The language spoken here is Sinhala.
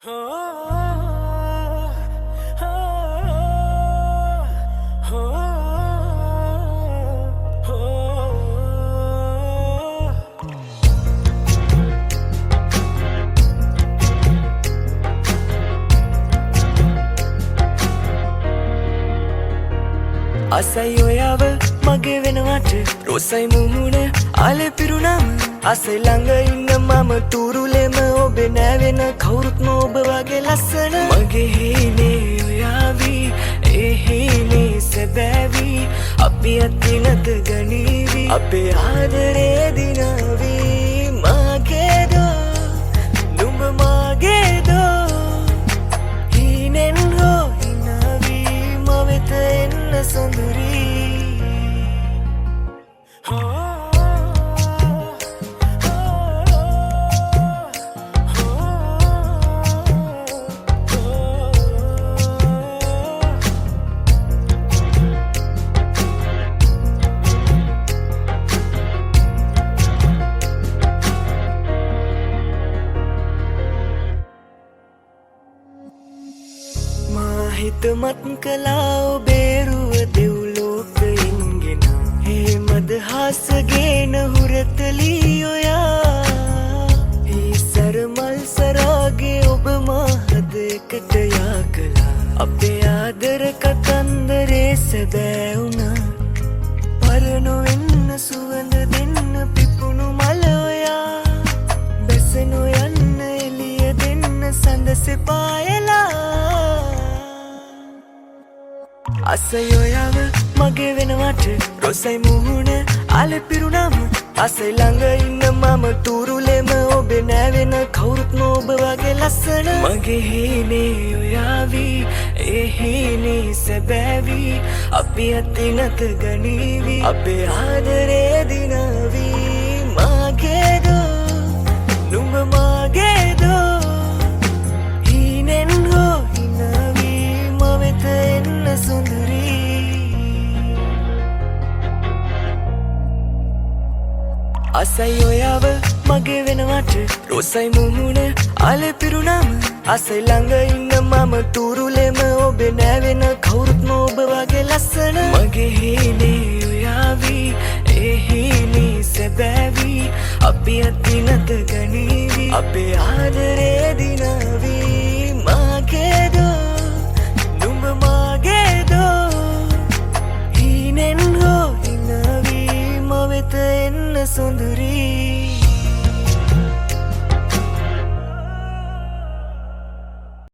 අසයි ඔයාව මගේ වෙනවට රොසයි මුහුණ ආලේ පිරුණාම අසයි ළඟ ඉන්න මම තුරුලෙම ඔබේ නැවෙන කවුරුත් නොබ වගේ ලස්සන මගේ හීනේ ඔයාවි ඒ හීනේ සැබෑවි අපි අතිනත ගනීවි අපේ ආදරේ දිනාවි මගේදෝ නුඹ මගේදෝ හීනෙන් හෝ හිනාවි මවෙත එන්න සොඳුරී හිතමත් කලා ඔබේරුව දෙව්ලෝකයින්ගෙන හේ මදහාසගෙන හුරතලී ඔයා හිසර මල් සරාගේ ඔබ මාහදකට යා කලා අපේ ආදර කතන්දරේ සැබෑ වුණා පරනොවෙන්න සුවඳ දෙන්න පිපුණු මල ඔයා බැසනො යන්න එළිය දෙන්න සඳ සෙපායලා අසයි ඔයාව මගේ වෙනවට රොසයි මුහුණ ආලේ පිරුණාම අසයි ළඟ ඉන්න මම තුරුලෙම ඔබේ නැවෙන කවුරුත් නොබ වගේ ලස්සන මගේ හීනේ ඔයාවි ඒ හීනේ සැබෑවි අපි අතිනත ගනීවි අපේ ආදරේ දිනාවි මගේදෝ නුඹ මගේදෝ හීනෙන් හෝ හිනාවි මවෙත එන්න සොඳුරී අසයි ඔයාව මගේ වෙනවට රොසයි මුහුණ ආලේ පිරුණාම අසයි ළඟ ඉන්න මම තුරුලෙම ඔබේ නැවෙන කවුරුත් නොබ වගේ ලස්සන මගේ හීනේ ඔයාවි ඒ හීනේ සැබෑවි අපි අතිනත ගනීවි අපේ ආදරේ